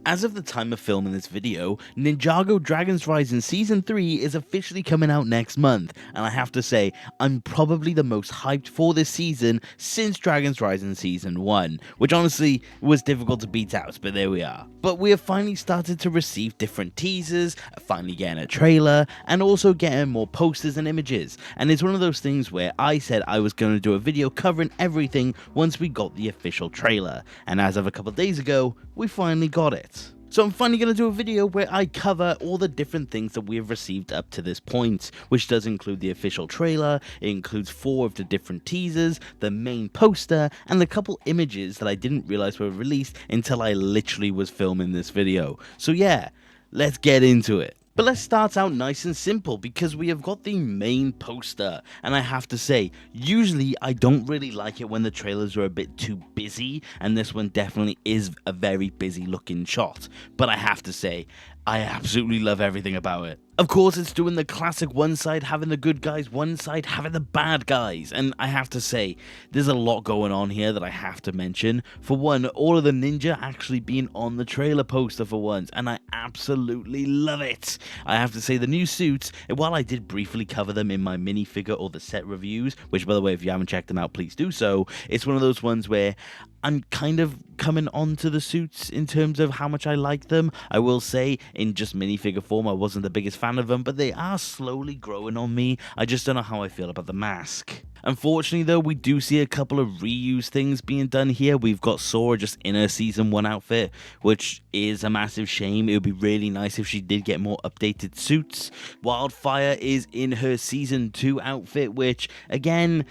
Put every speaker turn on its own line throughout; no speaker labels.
As of the time of filming this video, Ninjago Dragon's Rising Season 3 is officially coming out next month, and I have to say, I'm probably the most hyped for this season since Dragon's Rising Season 1, which honestly was difficult to beat out, but there we are. But we have finally started to receive different teasers, finally getting a trailer, and also getting more posters and images, and it's one of those things where I said I was going to do a video covering everything once we got the official trailer, and as of a couple days ago, we finally got it. So I'm finally going to do a video where I cover all the different things that we have received up to this point, which does include the official trailer, it includes 4 of the different teasers, the main poster, and the couple images that I didn't realize were released until I literally was filming this video. So yeah, let's get into it. But let's start out nice and simple because we have got the main poster, and I have to say, usually I don't really like it when the trailers are a bit too busy, and this one definitely is a very busy looking shot, but I have to say, I absolutely love everything about it. Of course, it's doing the classic one side having the good guys, one side having the bad guys, and I have to say, there's a lot going on here that I have to mention. For one, all of the ninja actually being on the trailer poster for once, and I absolutely love it. I have to say, the new suits, while I did briefly cover them in my minifigure or the set reviews, which by the way, if you haven't checked them out, please do so, it's one of those ones where I'm kind of coming on to the suits in terms of how much I like them. I will say, in just minifigure form, I wasn't the biggest fan of them, but they are slowly growing on me. I just don't know how I feel about the mask. Unfortunately though, we do see a couple of reused things being done here. We've got Sora just in her Season 1 outfit, which is a massive shame. It would be really nice if she did get more updated suits. Wildfire is in her Season 2 outfit, which, again,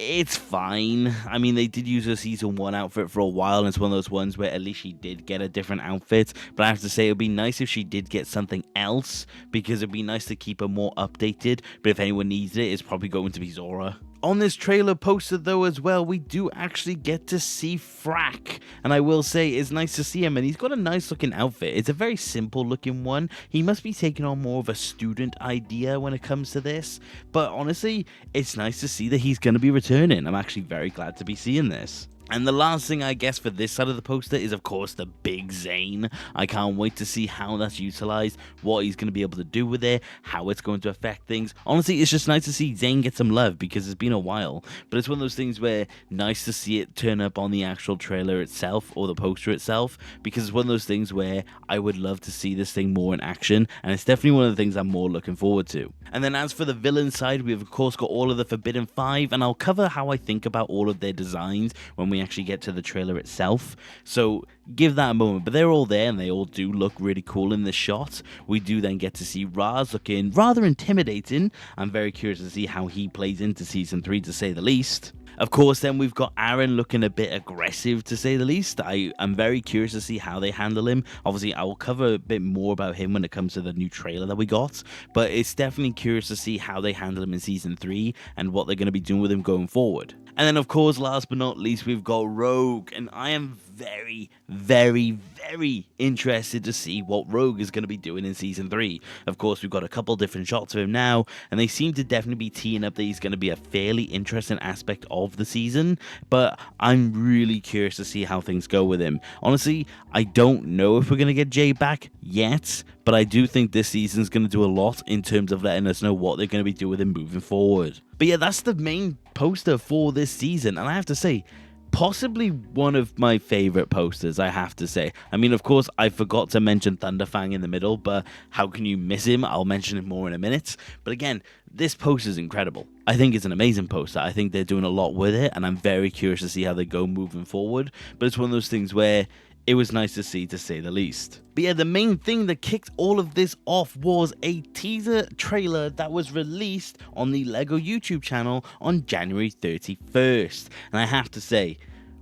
it's fine. I mean, they did use her Season 1 outfit for a while, and it's one of those ones where at least she did get a different outfit, but I have to say, it would be nice if she did get something else, because it'd be nice to keep her more updated, but if anyone needs it, it's probably going to be Zora. On this trailer poster though as well, we do actually get to see Frack, and I will say it's nice to see him, and he's got a nice looking outfit. It's a very simple looking one. He must be taking on more of a student idea when it comes to this, but honestly, it's nice to see that he's going to be returning. I'm actually very glad to be seeing this. And the last thing, I guess, for this side of the poster is, of course, the big Zane. I can't wait to see how that's utilized, what he's going to be able to do with it, how it's going to affect things. Honestly, it's just nice to see Zane get some love because it's been a while. But it's one of those things where nice to see it turn up on the actual trailer itself or the poster itself, because it's one of those things where I would love to see this thing more in action, and it's definitely one of the things I'm more looking forward to. And then as for the villain side, we've of course got all of the Forbidden Five, and I'll cover how I think about all of their designs when we actually get to the trailer itself, so give that a moment. But they're all there and they all do look really cool in this shot. We do then get to see Raz looking rather intimidating. I'm very curious to see how he plays into Season 3, to say the least. Of course, then we've got Aaron looking a bit aggressive, to say the least. I'm very curious to see how they handle him. Obviously, I will cover a bit more about him when it comes to the new trailer that we got, but it's definitely curious to see how they handle him in Season 3 and what they're going to be doing with him going forward. And then, of course, last but not least, we've got Rogue, and I am very, very, very interested to see what Rogue is going to be doing in Season 3. Of course, we've got a couple different shots of him now, and they seem to definitely be teeing up that he's going to be a fairly interesting aspect of the season, but I'm really curious to see how things go with him. Honestly, I don't know if we're going to get Jay back yet, but I do think this season's going to do a lot in terms of letting us know what they're going to be doing with him moving forward. But yeah, that's the main poster for this season, and I have to say, possibly one of my favorite posters, I have to say. I mean, of course, I forgot to mention Thunderfang in the middle, but how can you miss him? I'll mention him more in a minute. But again, this poster is incredible. I think it's an amazing poster. I think they're doing a lot with it, and I'm very curious to see how they go moving forward. But it's one of those things where it was nice to see, to say the least. But yeah, the main thing that kicked all of this off was a teaser trailer that was released on the LEGO YouTube channel on January 31st. And I have to say,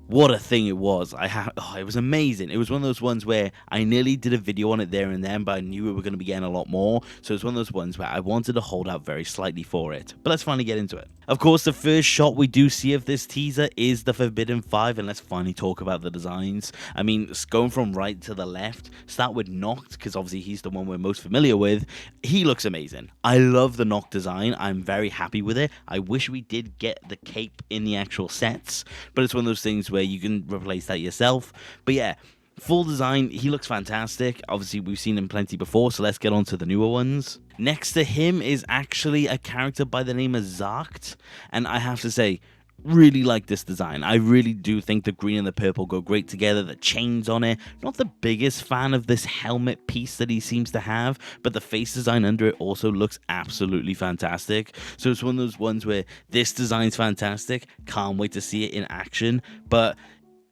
what a thing it was. It was amazing. It was one of those ones where I nearly did a video on it there and then, but I knew we were going to be getting a lot more. So it's one of those ones where I wanted to hold out very slightly for it. But let's finally get into it. Of course, the first shot we do see of this teaser is the Forbidden Five, and let's finally talk about the designs. I mean, going from right to the left, start with Noct, because obviously he's the one we're most familiar with. He looks amazing. I love the Noct design. I'm very happy with it. I wish we did get the cape in the actual sets, but it's one of those things where you can replace that yourself. But yeah, Full design, he looks fantastic. Obviously, we've seen him plenty before, so let's get on to the newer ones. Next to him is actually a character by the name of Zarkt, and I have to say, really like this design. I really do think the green and the purple go great together. The chains on it. Not the biggest fan of this helmet piece that he seems to have, but the face design under it also looks absolutely fantastic. So it's one of those ones where this design's fantastic. Can't wait to see it in action. But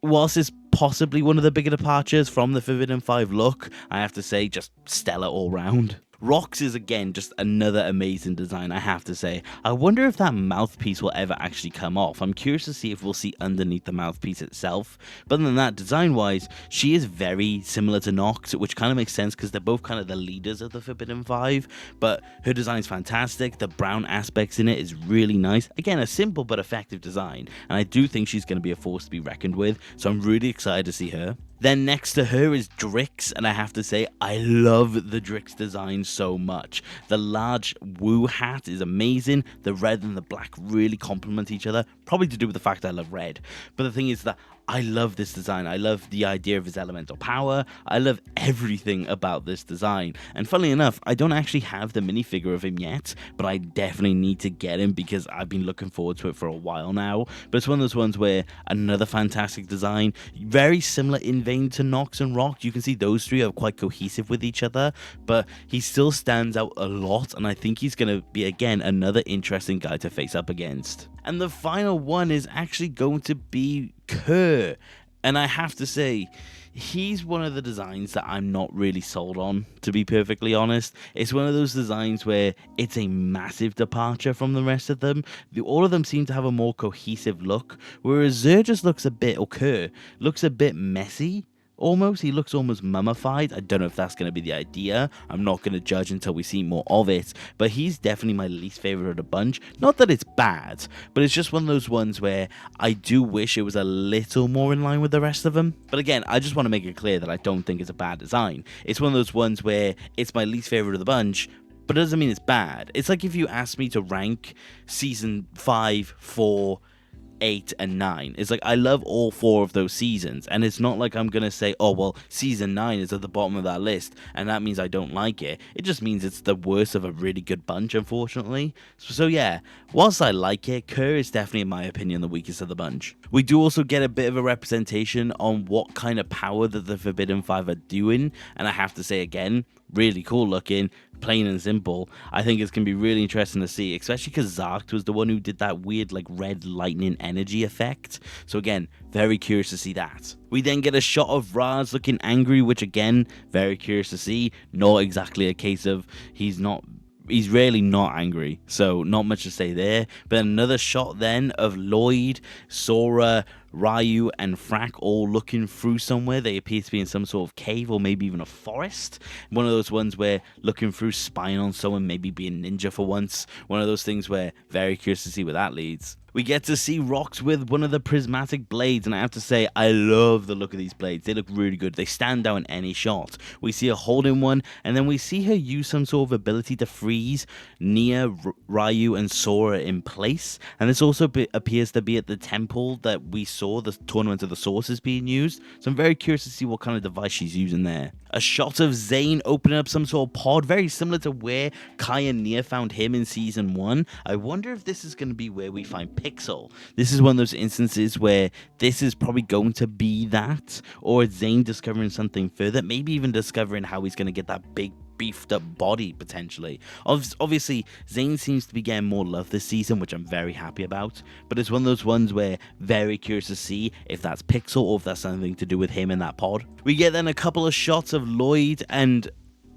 whilst it's possibly one of the bigger departures from the Forbidden 5 look, I have to say just stellar all round. Rox is again just another amazing design, I have to say. I wonder if that mouthpiece will ever actually come off. I'm curious to see if we'll see underneath the mouthpiece itself. But other than that, design-wise, she is very similar to Nox, which kind of makes sense because they're both kind of the leaders of the Forbidden 5. But her design's fantastic. The brown aspects in it is really nice. Again, a simple but effective design. And I do think she's going to be a force to be reckoned with. So I'm really excited to see her. Then next to her is Drix, and I have to say, I love the Drix design so much. The large Woo hat is amazing. The red and the black really complement each other, probably to do with the fact I love red. But the thing is that I love this design. I love the idea of his elemental power. I love everything about this design. And funnily enough, I don't actually have the minifigure of him yet, but I definitely need to get him because I've been looking forward to it for a while now. But it's one of those ones where another fantastic design, very similar in vein to Nox and Rock. You can see those three are quite cohesive with each other, but he still stands out a lot, and I think he's going to be, again, another interesting guy to face up against. And the final one is actually going to be Kerr. And I have to say, he's one of the designs that I'm not really sold on, to be perfectly honest. It's one of those designs where it's a massive departure from the rest of them. All of them seem to have a more cohesive look, whereas Zer just looks a bit, or Kerr, looks a bit messy. Almost, he looks almost mummified. I don't know if that's going to be the idea. I'm not going to judge until we see more of it, but he's definitely my least favorite of the bunch. Not that it's bad, but it's just one of those ones where I do wish it was a little more in line with the rest of them. But again, I just want to make it clear that I don't think it's a bad design. It's one of those ones where it's my least favorite of the bunch, but it doesn't mean it's bad. It's like if you asked me to rank season 5, 4, 8 and 9. It's like I love all 4 of those seasons, and it's not like I'm gonna say, oh well, season 9 is at the bottom of that list and that means I don't like it. It just means it's the worst of a really good bunch, unfortunately. So yeah, whilst I like it, Kerr is definitely, in my opinion, the weakest of the bunch. We do also get a bit of a representation on what kind of power that the Forbidden 5 are doing, and I have to say again, really cool looking, plain and simple. I think it's going to be really interesting to see, especially because Zarkt was the one who did that weird like red lightning energy effect. So again, very curious to see that. We then get a shot of Raz looking angry, which again, very curious to see. Not exactly a case of he's really not angry, so not much to say there. But another shot then of Lloyd, Sora, Ryu and Frack all looking through somewhere. They appear to be in some sort of cave or maybe even a forest. One of those ones where looking through, spying on someone, maybe being ninja for once. One of those things where very curious to see where that leads. We get to see Rox with one of the prismatic blades, and I have to say, I love the look of these blades. They look really good. They stand out in any shot. We see her holding one, and then we see her use some sort of ability to freeze Nia, Ryu, and Sora in place. And this also appears to be at the temple that we saw the Tournament of the Sources being used. So I'm very curious to see what kind of device she's using there. A shot of Zane opening up some sort of pod, very similar to where Kai and Nia found him in Season 1. I wonder if this is going to be where we find Pixel. This is one of those instances where this is probably going to be that, or Zane discovering something further, maybe even discovering how he's going to get that big beefed up body potentially. Obviously, Zane seems to be getting more love this season, which I'm very happy about, but it's one of those ones where very curious to see if that's Pixel or if that's something to do with him in that pod. We get then a couple of shots of Lloyd and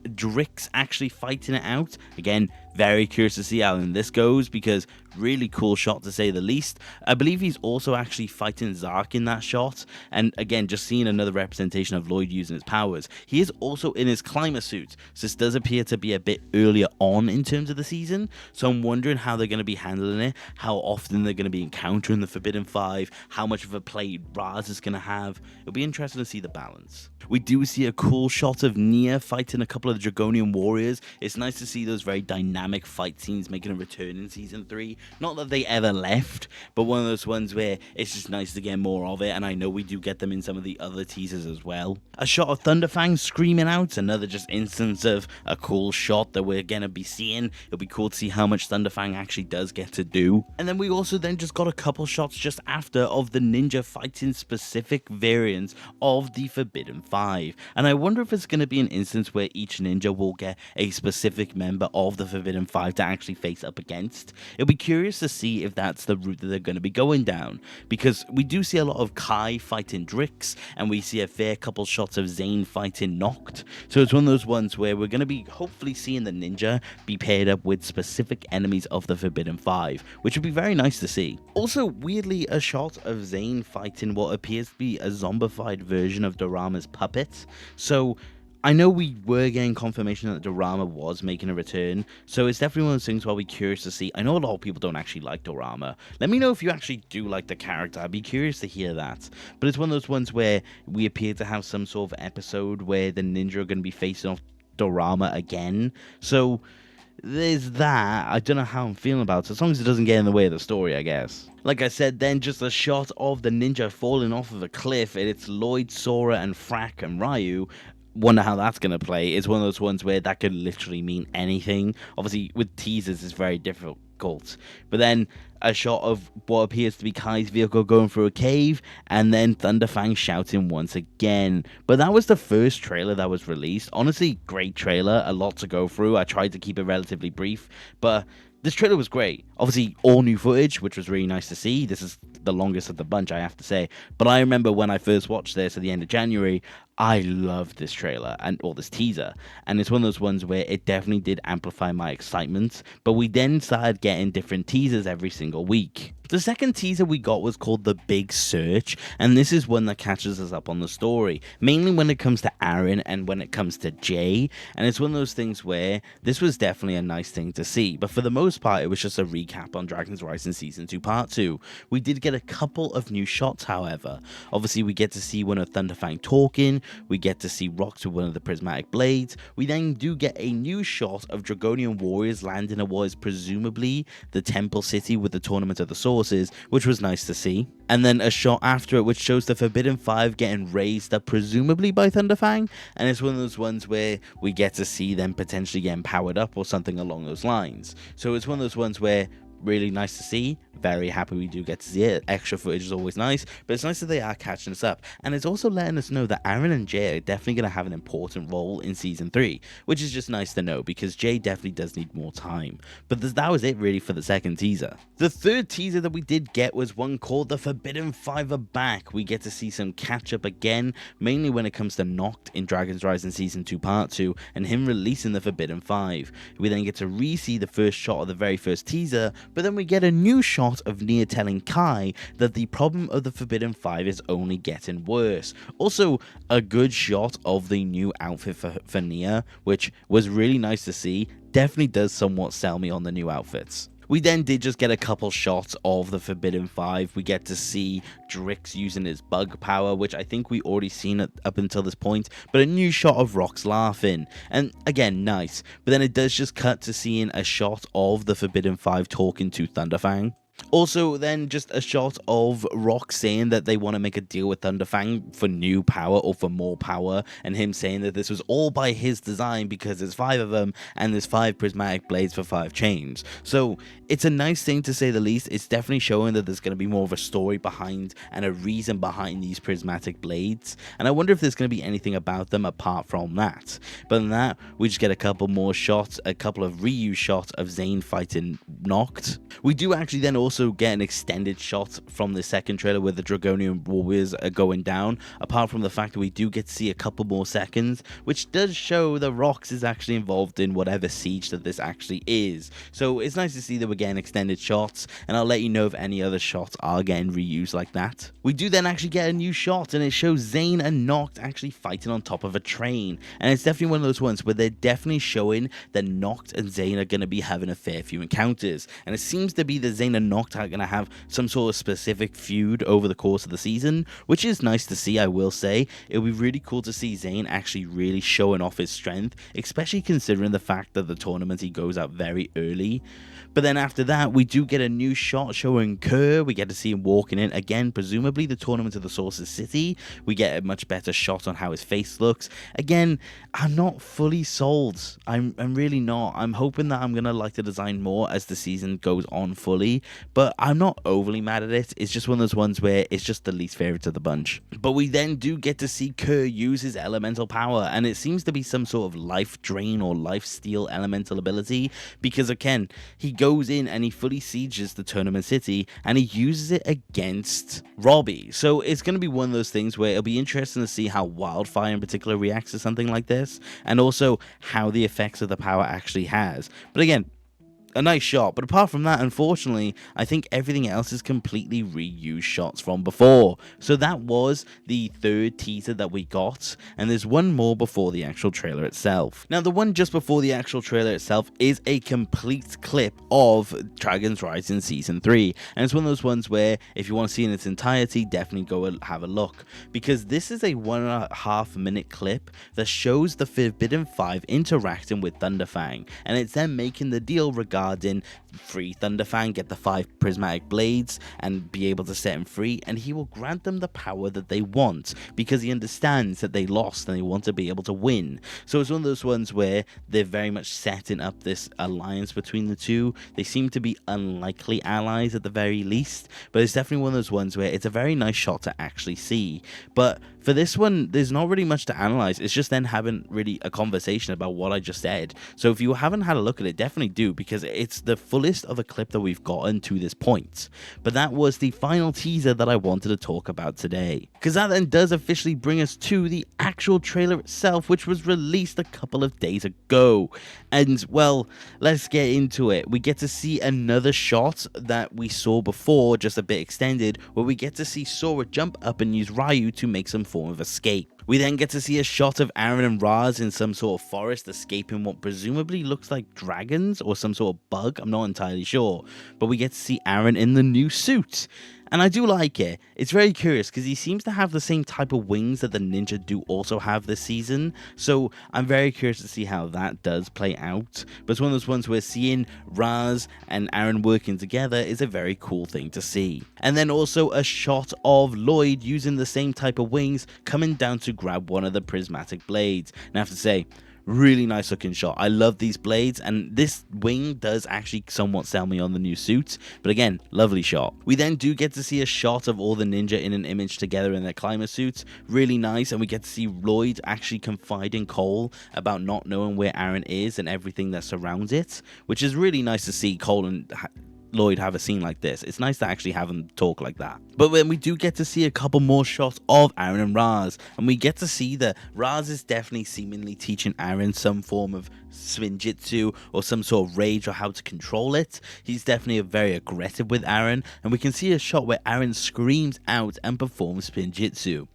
Drix actually fighting it out. Again, very curious to see how this goes, because really cool shot to say the least. I believe he's also actually fighting Zark in that shot, and again, just seeing another representation of Lloyd using his powers. He is also in his climber suit, so this does appear to be a bit earlier on in terms of the season, so I'm wondering how they're going to be handling it, how often they're going to be encountering the Forbidden 5, how much of a play Raz is going to have. It'll be interesting to see the balance. We do see a cool shot of Nia fighting a couple of the Dragonian warriors. It's nice to see those very dynamic dynamic fight scenes making a return in Season 3. Not that they ever left, but one of those ones where it's just nice to get more of it, and I know we do get them in some of the other teasers as well. A shot of Thunderfang screaming out, another just instance of a cool shot that we're gonna be seeing. It'll be cool to see how much Thunderfang actually does get to do. And then we also then just got a couple shots just after of the ninja fighting specific variants of the Forbidden Five. And I wonder if it's going to be an instance where each ninja will get a specific member of the Forbidden Five to actually face up against. It'll be curious to see if that's the route that they're going to be going down, because we do see a lot of Kai fighting Drix, and we see a fair couple shots of Zane fighting Noct. So it's one of those ones where we're going to be hopefully seeing the ninja be paired up with specific enemies of the Forbidden Five, which would be very nice to see. Also, weirdly, a shot of Zane fighting what appears to be a zombified version of Dorama's puppet. So I know we were getting confirmation that Dorama was making a return, so it's definitely one of those things where I'll be curious to see. I know a lot of people don't actually like Dorama. Let me know if you actually do like the character. I'd be curious to hear that. But it's one of those ones where we appear to have some sort of episode where the ninja are going to be facing off Dorama again. So there's that. I don't know how I'm feeling about it, as long as it doesn't get in the way of the story, I guess. Like I said, then just a shot of the ninja falling off of a cliff, and it's Lloyd, Sora, and Frack and Ryu. Wonder how that's going to play. It's one of those ones where that could literally mean anything. Obviously, with teasers, it's very difficult. But then a shot of what appears to be Kai's vehicle going through a cave, and then Thunderfang shouting once again. But that was the first trailer that was released. Honestly, great trailer, a lot to go through. I tried to keep it relatively brief, but this trailer was great. Obviously, all new footage, which was really nice to see. This is the longest of the bunch, I have to say. But I remember when I first watched this at the end of January, I loved this trailer or this teaser, and it's one of those ones where it definitely did amplify my excitement. But we then started getting different teasers every single week. The second teaser we got was called The Big Search, and this is one that catches us up on the story, mainly when it comes to Aaron and when it comes to Jay. And it's one of those things where this was definitely a nice thing to see, but for the most part it was just a recap on Dragon's Rising Season 2 Part 2. We did get a couple of new shots, however. Obviously, we get to see one of Thunderfang talking, we get to see Rox with one of the prismatic blades. We then do get a new shot of Dragonian warriors landing at what is presumably the Temple City with the Tournament of the Sources, which was nice to see. And then a shot after it which shows the Forbidden Five getting raised up presumably by Thunderfang, and it's one of those ones where we get to see them potentially getting powered up or something along those lines. So it's one of those ones where really nice to see. Very happy we do get to see it. Extra footage is always nice, but it's nice that they are catching us up. And it's also letting us know that Aaron and Jay are definitely going to have an important role in Season 3, which is just nice to know because Jay definitely does need more time. But that was it really for the second teaser. The third teaser that we did get was one called The Forbidden Five Are Back. We get to see some catch up again, mainly when it comes to Noct in Dragon's Rising Season 2 Part 2 and him releasing the Forbidden Five. We then get to re-see the first shot of the very first teaser, but then we get a new shot of Nia telling Kai that the problem of the Forbidden Five is only getting worse. Also, a good shot of the new outfit for Nia, which was really nice to see. Definitely does somewhat sell me on the new outfits. We then did just get a couple shots of the Forbidden Five. We get to see Drix using his bug power, which I think we already seen up until this point, but a new shot of Rox laughing. And again, nice. But then it does just cut to seeing a shot of the Forbidden Five talking to Thunderfang. Also, then just a shot of Rock saying that they want to make a deal with Thunderfang for new power or for more power, and him saying that this was all by his design because there's 5 of them and there's 5 prismatic blades for 5 chains. So it's a nice thing to say the least. It's definitely showing that there's going to be more of a story behind and a reason behind these prismatic blades, and I wonder if there's going to be anything about them apart from that. But than that, we just get a couple more shots, a couple of reuse shots of Zane fighting Noct. We do actually then also get an extended shot from the second trailer where the Dragonian warriors are going down, apart from the fact that we do get to see a couple more seconds, which does show that Rox is actually involved in whatever siege that this actually is. So it's nice to see that we're getting extended shots, and I'll let you know if any other shots are getting reused like that. We do then actually get a new shot, and it shows Zane and Noct actually fighting on top of a train, and it's definitely one of those ones where they're definitely showing that Noct and Zane are going to be having a fair few encounters, and it seems to be that Zane and Noct not going to have some sort of specific feud over the course of the season, which is nice to see, I will say. It would be really cool to see Zayn actually really showing off his strength, especially considering the fact that the tournament he goes out very early. But then after that, we do get a new shot showing Kerr. We get to see him walking in again, presumably the tournament of the Sources City. We get a much better shot on how his face looks. Again, I'm not fully sold. I'm really not. I'm hoping that I'm going to like the design more as the season goes on fully, but I'm not overly mad at it. It's just one of those ones where it's just the least favorite of the bunch. But we then do get to see Kerr use his elemental power, and it seems to be some sort of life drain or life steal elemental ability, because again, he goes in and he fully sieges the tournament city and he uses it against Robbie. So it's going to be one of those things where it'll be interesting to see how Wildfire in particular reacts to something like this, and also how the effects of the power actually has. But again, a nice shot, but apart from that, unfortunately, I think everything else is completely reused shots from before. So that was the third teaser that we got, and there's one more before the actual trailer itself. Now, the one just before the actual trailer itself is a complete clip of Dragon's Rising Season 3, and it's one of those ones where, if you want to see in its entirety, definitely go and have a look, because this is a 1.5 minute clip that shows the Forbidden Five interacting with Thunderfang, and it's them making the deal regarding free Thunderfang, get the 5 prismatic blades, and be able to set him free, and he will grant them the power that they want, because he understands that they lost and they want to be able to win. So it's one of those ones where they're very much setting up this alliance between the two. They seem to be unlikely allies at the very least, but it's definitely one of those ones where it's a very nice shot to actually see. But for this one, there's not really much to analyze. It's just then having really a conversation about what I just said. So if you haven't had a look at it, definitely do, because it's the fullest of a clip that we've gotten to this point. But that was the final teaser that I wanted to talk about today, because that then does officially bring us to the actual trailer itself, which was released a couple of days ago. And well, let's get into it. We get to see another shot that we saw before, just a bit extended, where we get to see Sora jump up and use Ryu to make some form of escape. We then get to see a shot of Aaron and Raz in some sort of forest escaping what presumably looks like dragons or some sort of bug, I'm not entirely sure. But we get to see Aaron in the new suit. And I do like it. It's very curious because he seems to have the same type of wings that the ninja do also have this season. So I'm very curious to see how that does play out. But it's one of those ones where seeing Raz and Aaron working together is a very cool thing to see. And then also a shot of Lloyd using the same type of wings coming down to grab one of the prismatic blades. And I have to say, really nice looking shot. I love these blades, and this wing does actually somewhat sell me on the new suit, but again, lovely shot. We then do get to see a shot of all the ninja in an image together in their climber suits, really nice, and we get to see Lloyd actually confiding Cole about not knowing where Aaron is and everything that surrounds it, which is really nice to see Cole and Lloyd have a scene like this. It's nice to actually have them talk like that. But then we do get to see a couple more shots of Aaron and Raz, and we get to see that Raz is definitely seemingly teaching Aaron some form of Swinjitsu or some sort of rage or how to control it. He's definitely very aggressive with Aaron, and we can see a shot where Aaron screams out and performs Spinjitzu.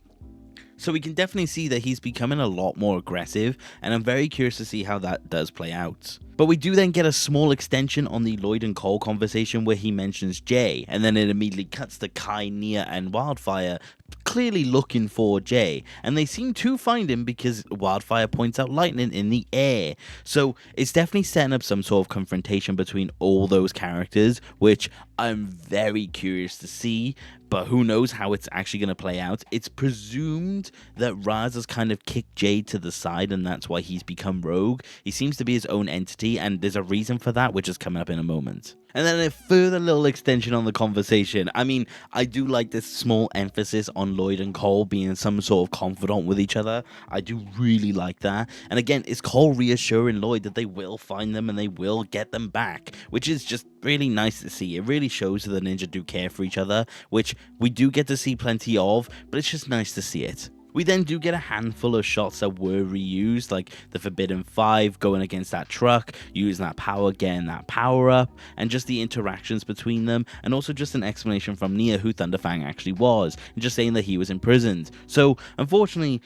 So we can definitely see that he's becoming a lot more aggressive, and I'm very curious to see how that does play out. But we do then get a small extension on the Lloyd and Cole conversation where he mentions Jay, and then it immediately cuts to Kai, Nia, and Wildfire clearly looking for Jay, and they seem to find him because Wildfire points out lightning in the air. So it's definitely setting up some sort of confrontation between all those characters, which I'm very curious to see, but who knows how it's actually going to play out. It's presumed that Raz has kind of kicked Jay to the side, and that's why he's become rogue. He seems to be his own entity, and there's a reason for that, which is coming up in a moment. And then a further little extension on the conversation. I mean, I do like this small emphasis on Lloyd and Cole being some sort of confidant with each other. I do really like that. And again, it's Cole reassuring Lloyd that they will find them and they will get them back, which is just really nice to see. It really shows that the ninja do care for each other, which we do get to see plenty of, but it's just nice to see it. We then do get a handful of shots that were reused, like the Forbidden Five going against that truck, using that power, getting that power up, and just the interactions between them, and also just an explanation from Nia who Thunderfang actually was, and just saying that he was imprisoned. So, unfortunately,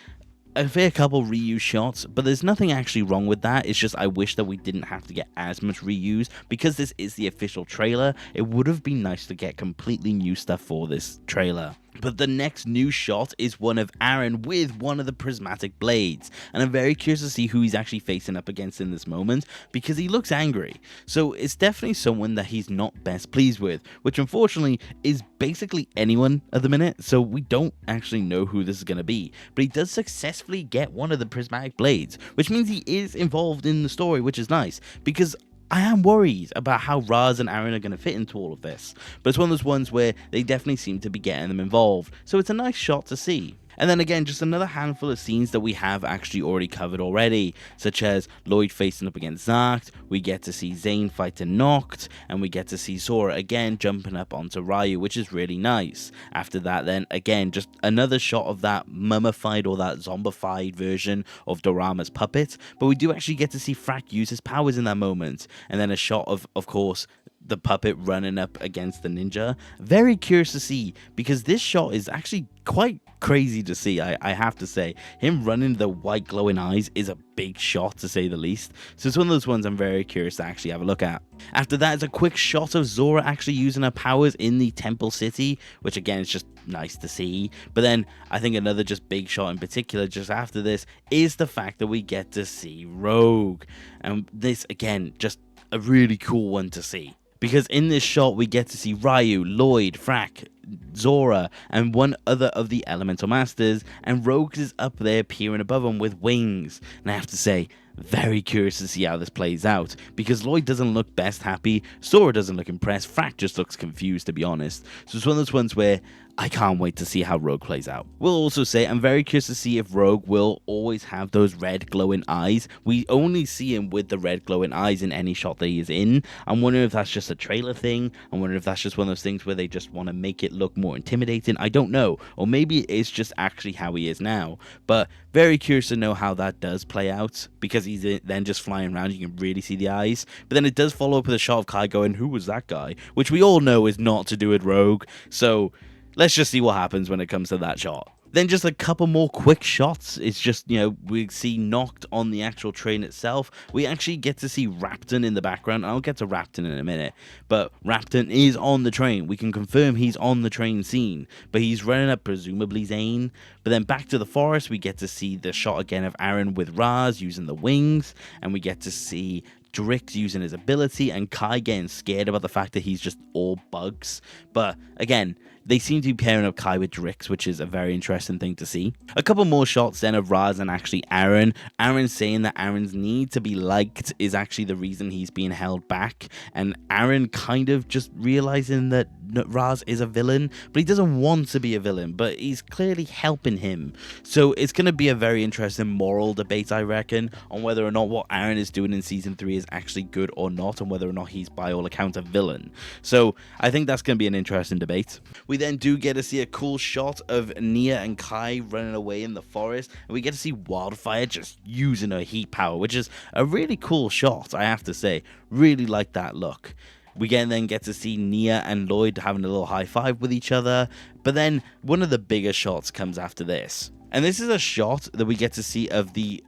a fair couple reuse shots, but there's nothing actually wrong with that. It's just I wish that we didn't have to get as much reuse. Because this is the official trailer, it would have been nice to get completely new stuff for this trailer. But the next new shot is one of Aaron with one of the prismatic blades, and I'm very curious to see who he's actually facing up against in this moment, because he looks angry. So it's definitely someone that he's not best pleased with, which unfortunately is basically anyone at the minute, so we don't actually know who this is going to be. But he does successfully get one of the prismatic blades, which means he is involved in the story, which is nice, because I am worried about how Raz and Aaron are going to fit into all of this, but it's one of those ones where they definitely seem to be getting them involved, so it's a nice shot to see. And then again, just another handful of scenes that we have actually already covered already, such as Lloyd facing up against Zark, we get to see Zane fighting Noct, and we get to see Zora again jumping up onto Ryu, which is really nice. After that then, again, just another shot of that mummified or that zombified version of Dorama's puppet, but we do actually get to see Frak use his powers in that moment, and then a shot of course, the puppet running up against the ninja. Very curious to see, because this shot is actually quite crazy to see, I have to say. Him running the white glowing eyes is a big shot, to say the least. So it's one of those ones I'm very curious to actually have a look at. After that is a quick shot of Zora actually using her powers in the Temple City, which again is just nice to see. But then I think another just big shot in particular just after this is the fact that we get to see Rogue. And this, again, just a really cool one to see. Because in this shot, we get to see Ryu, Lloyd, Frak, Zora, and one other of the Elemental Masters, and Rogue is up there peering above them with wings. And I have to say, very curious to see how this plays out, because Lloyd doesn't look best happy, Zora doesn't look impressed, Frak just looks confused, to be honest. So it's one of those ones where I can't wait to see how Rogue plays out. We'll also say I'm very curious to see if Rogue will always have those red glowing eyes. We only see him with the red glowing eyes in any shot that he is in. I'm wondering if that's just a trailer thing. I'm wondering if that's just one of those things where they just want to make it look more intimidating. I don't know. Or maybe it's just actually how he is now. But very curious to know how that does play out, because he's then just flying around. You can really see the eyes. But then it does follow up with a shot of Kai going, "Who was that guy?" Which we all know is not to do with Rogue. So let's just see what happens when it comes to that shot. Then just a couple more quick shots. It's just, we see Noct on the actual train itself. We actually get to see Rapton in the background. I'll get to Rapton in a minute. But Rapton is on the train. We can confirm he's on the train scene. But he's running up presumably Zane. But then back to the forest, we get to see the shot again of Aaron with Raz using the wings. And we get to see Drix using his ability, and Kai getting scared about the fact that he's just all bugs. But again, they seem to be pairing up Kai with Drix, which is a very interesting thing to see. A couple more shots then of Raz and actually Aaron. Aaron saying that Aaron's need to be liked is actually the reason he's being held back. And Aaron kind of just realizing that Raz is a villain, but he doesn't want to be a villain, but he's clearly helping him. So it's going to be a very interesting moral debate, I reckon, on whether or not what Aaron is doing in Season 3 is actually good or not, and whether or not he's by all accounts a villain. So I think that's going to be an interesting debate. We then do get to see a cool shot of Nia and Kai running away in the forest, and we get to see Wildfire just using her heat power, which is a really cool shot, I have to say. Really like that look. We then get to see Nia and Lloyd having a little high five with each other, but then one of the bigger shots comes after this. And this is a shot that we get to see of the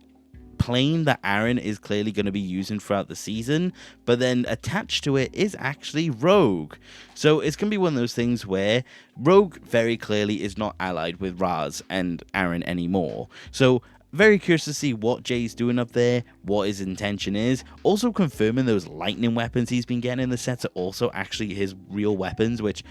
plane that Aaron is clearly going to be using throughout the season, but then attached to it is actually Rogue. So it's going to be one of those things where Rogue very clearly is not allied with Raz and Aaron anymore. So very curious to see what Jay's doing up there, what his intention is. Also confirming those lightning weapons he's been getting in the sets are also actually his real weapons, which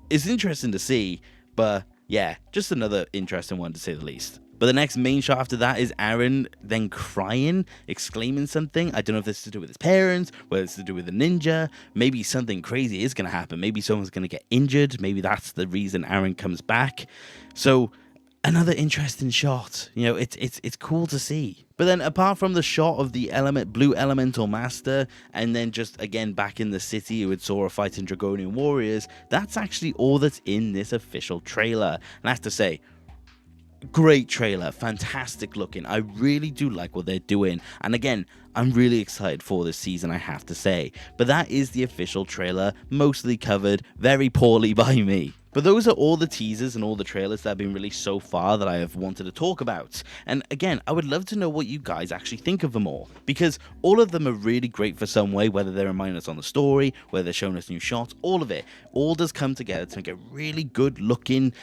is interesting to see. But yeah, just another interesting one to say the least. But the next main shot after that is Aaron then crying, exclaiming something. I don't know if this is to do with his parents, whether it's to do with the ninja. Maybe something crazy is going to happen. Maybe someone's going to get injured. Maybe that's the reason Aaron comes back. So another interesting shot. It's cool to see. But then apart from the shot of the blue elemental master, and then just again back in the city with Zora fighting Dragonian warriors, that's actually all that's in this official trailer. And I have to say, great trailer, fantastic looking. I really do like what they're doing, and again, I'm really excited for this season, I have to say. But that is the official trailer, mostly covered very poorly by me. But those are all the teasers and all the trailers that have been released so far that I have wanted to talk about. And again, I would love to know what you guys actually think of them all, because all of them are really great for some way, whether they're reminding us on the story, whether they're showing us new shots, all of it. All does come together to make a really good looking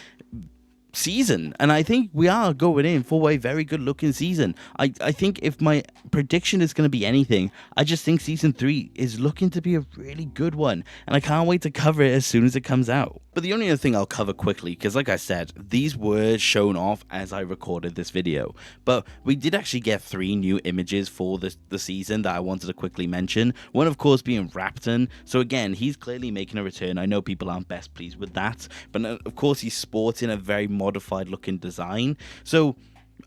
season, and I think we are going in for a very good looking season. I think if my prediction is going to be anything, I just think season 3 is looking to be a really good one, and I can't wait to cover it as soon as it comes out. But the only other thing I'll cover quickly, because like I said, these were shown off as I recorded this video, but we did actually get 3 new images for the season that I wanted to quickly mention. One, of course, being Rapton. So again, he's clearly making a return. I know people aren't best pleased with that, but of course he's sporting a very modified looking design. So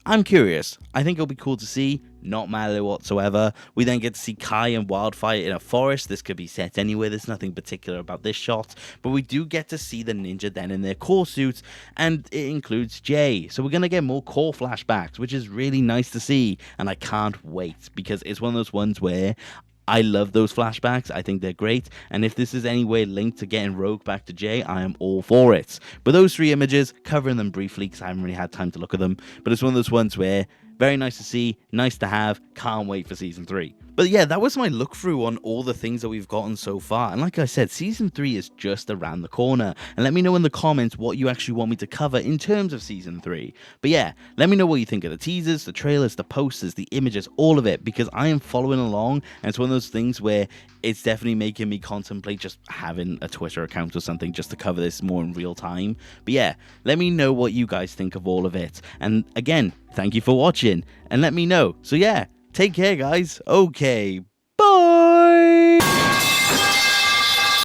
I'm curious. I think it'll be cool to see. Not mad whatsoever. We then get to see Kai and Wildfire in a forest. This could be set anywhere. There's nothing particular about this shot, but we do get to see the ninja then in their core suits, and it includes Jay. So we're going to get more core flashbacks, which is really nice to see, and I can't wait, because it's one of those ones where I love those flashbacks. I think they're great, and if this is any way linked to getting Rogue back to Jay, I am all for it. But those 3 images, covering them briefly because I haven't really had time to look at them, but it's one of those ones where very nice to see, nice to have, can't wait for season 3. But yeah, that was my look through on all the things that we've gotten so far. And like I said, season 3 is just around the corner. And let me know in the comments what you actually want me to cover in terms of season 3. But yeah, let me know what you think of the teasers, the trailers, the posters, the images, all of it, because I am following along. And it's one of those things where it's definitely making me contemplate just having a Twitter account or something just to cover this more in real time. But yeah, let me know what you guys think of all of it. And again, thank you for watching, and let me know. So yeah, take care, guys. Okay,